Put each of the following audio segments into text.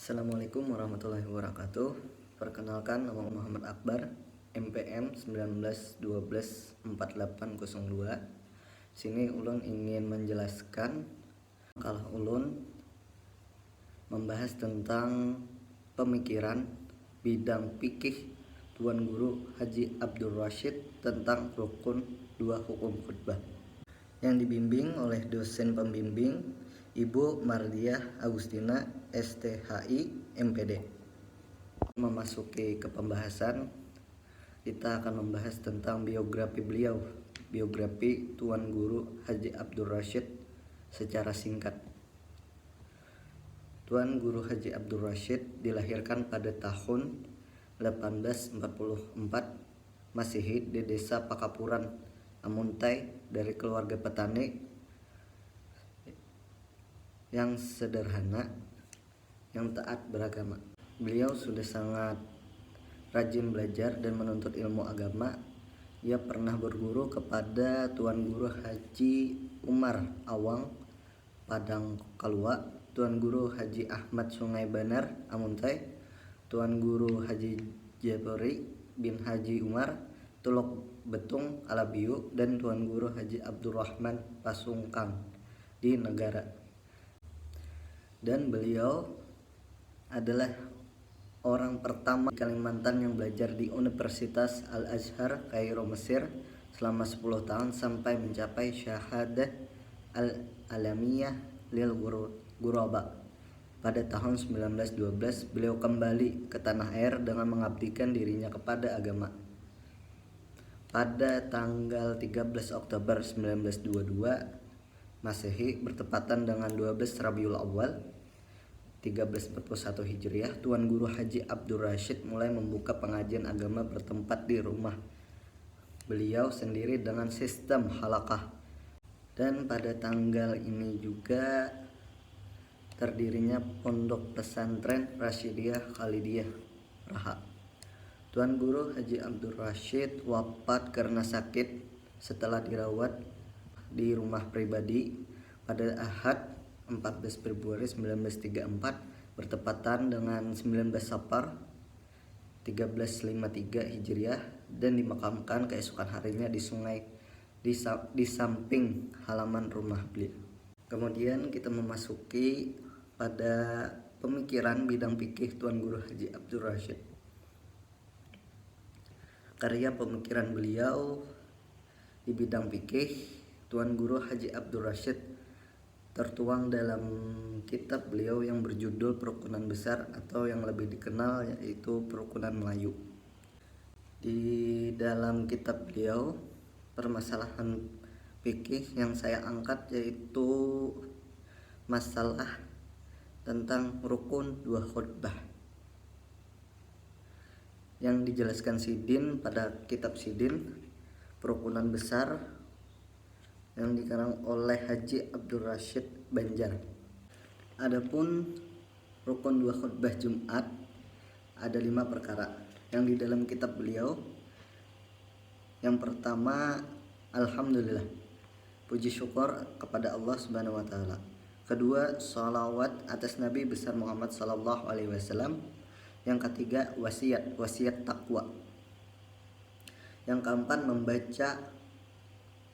Assalamualaikum warahmatullahi wabarakatuh. Perkenalkan, nama Muhammad Akbar, MPM 19124802. Sini ulun ingin menjelaskan kalau ulun membahas tentang pemikiran bidang fikih Tuan Guru Haji Abdul Rashid tentang rukun dua hukum khutbah, yang dibimbing oleh dosen pembimbing Ibu Mardiah Agustina STHI MPD. Memasuki ke pembahasan, kita akan membahas tentang biografi beliau, biografi Tuan Guru Haji Abdul Rashid secara singkat. Tuan Guru Haji Abdul Rashid dilahirkan pada tahun 1844 Masehi di desa Pakapuran, Amuntai, dari keluarga petani yang sederhana, yang taat beragama. Beliau sudah sangat rajin belajar dan menuntut ilmu agama. Ia pernah berguru kepada Tuan Guru Haji Umar Awang Padang Kalua, Tuan Guru Haji Ahmad Sungai Banar Amuntai, Tuan Guru Haji Jabari bin Haji Umar Tulok Betung Alabiu, dan Tuan Guru Haji Abdurrahman Pasungkang di Negara. Dan beliau adalah orang pertama di Kalimantan yang belajar di Universitas Al-Azhar Kairo, Mesir selama 10 tahun sampai mencapai syahadah al-alamiyah lil ghuraba. Pada tahun 1912 beliau kembali ke tanah air dengan mengabdikan dirinya kepada agama. Pada tanggal 13 Oktober 1922 Masehi bertepatan dengan 12 Rabiul Awal 1341 Hijriah, Tuan Guru Haji Abdul Rashid mulai membuka pengajian agama bertempat di rumah beliau sendiri dengan sistem halaqah. Dan pada tanggal ini juga terdirinya Pondok Pesantren Rasyidiyah Khalidiyah Raha. Tuan Guru Haji Abdul Rashid wafat karena sakit setelah dirawat di rumah pribadi pada Ahad 14 Februari 1934 bertepatan dengan 19 Safar 1353 Hijriah, dan dimakamkan keesokan harinya di sungai di samping halaman rumah beliau. Kemudian kita memasuki pada pemikiran bidang fikih Tuan Guru Haji Abdul Rashid. Karya pemikiran beliau di bidang fikih Tuan Guru Haji Abdul Rashid tertuang dalam kitab beliau yang berjudul Perukunan Besar, atau yang lebih dikenal yaitu Perukunan Melayu. Di dalam kitab beliau, permasalahan fikih yang saya angkat yaitu masalah tentang rukun dua khutbah yang dijelaskan Sidin pada kitab Sidin Perukunan Besar yang dikarang oleh Haji Abdul Rashid Banjar. Adapun rukun dua khutbah Jumat ada 5 perkara yang di dalam kitab beliau. Yang pertama, alhamdulillah, puji syukur kepada Allah Subhanahu wa taala. Kedua, salawat atas Nabi besar Muhammad sallallahu alaihi wasallam. Yang ketiga, wasiat takwa. Yang keempat, membaca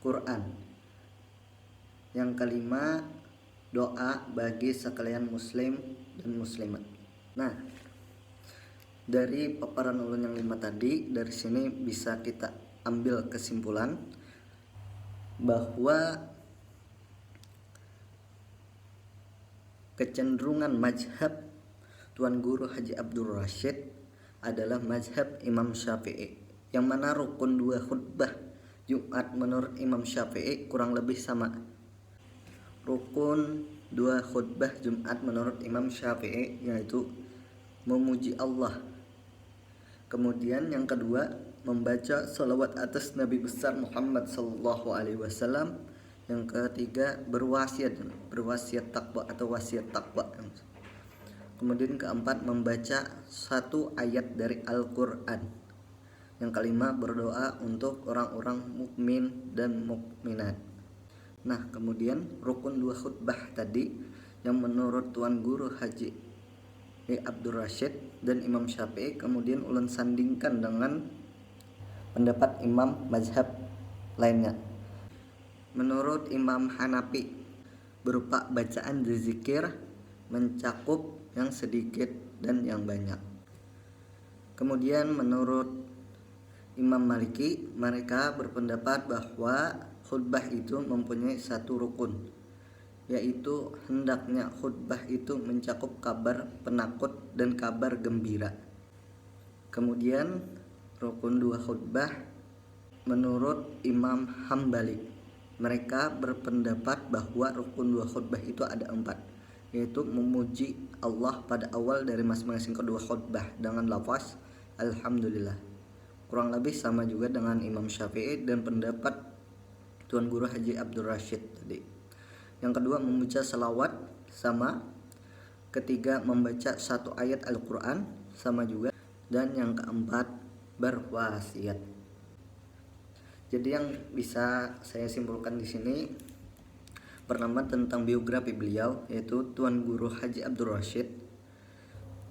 Quran. Yang kelima, doa bagi sekalian muslim dan muslimat. Nah, dari paparan ulun yang 5 tadi, dari sini bisa kita ambil kesimpulan bahwa kecenderungan mazhab Tuan Guru Haji Abdul Rashid adalah mazhab Imam Syafi'i, yang mana rukun dua khutbah Jumat menurut Imam Syafi'i kurang lebih sama. Rukun dua khutbah Jumat menurut Imam Syafi'i yaitu memuji Allah. Kemudian yang kedua, membaca salawat atas Nabi besar Muhammad sallallahu alaihi wasallam. Yang ketiga, berwasiat takwa atau wasiat takwa. Kemudian keempat, membaca satu ayat dari Al-Qur'an. Yang kelima, berdoa untuk orang-orang mukmin dan mukminat. Nah, kemudian rukun dua khutbah tadi yang menurut Tuan Guru Haji Abdul Rashid dan Imam Syafi'i, kemudian ulun sandingkan dengan pendapat imam mazhab lainnya. Menurut Imam Hanafi, berupa bacaan zikir mencakup yang sedikit dan yang banyak. Kemudian menurut Imam Maliki, mereka berpendapat bahwa khutbah itu mempunyai satu rukun, yaitu hendaknya khutbah itu mencakup kabar penakut dan kabar gembira. Kemudian rukun dua khutbah menurut Imam Hambali, mereka berpendapat bahwa rukun dua khutbah itu ada 4, yaitu memuji Allah pada awal dari masing-masing kedua khutbah dengan lafaz Alhamdulillah. Kurang lebih sama juga dengan Imam Syafi'i dan pendapat Tuan Guru Haji Abdul Rashid tadi. Yang kedua membaca salawat sama. Ketiga membaca satu ayat Al-Quran sama juga. Dan yang keempat berwasiat. Jadi yang bisa saya simpulkan di sini pertama tentang biografi beliau, yaitu Tuan Guru Haji Abdul Rashid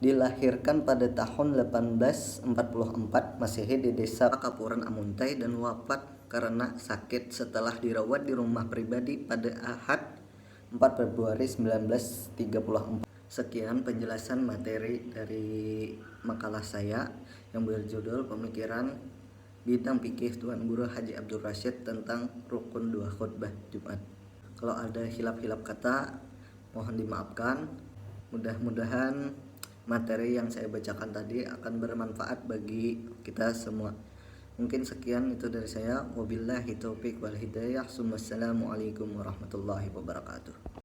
dilahirkan pada tahun 1844 Masehi di desa Kapuran Amuntai dan wafat karena sakit setelah dirawat di rumah pribadi pada Ahad 4 Februari 1934. Sekian penjelasan materi dari makalah saya yang berjudul Pemikiran Bidang Fikih Tuan Guru Haji Abdul Rashid tentang rukun 2 khutbah Jumat. Kalau ada hilap-hilap kata mohon dimaafkan. Mudah-mudahan materi yang saya bacakan tadi akan bermanfaat bagi kita semua. Mungkin sekian itu dari saya. Wabillahi taufiq wal hidayah. Wassalamualaikum warahmatullahi wabarakatuh.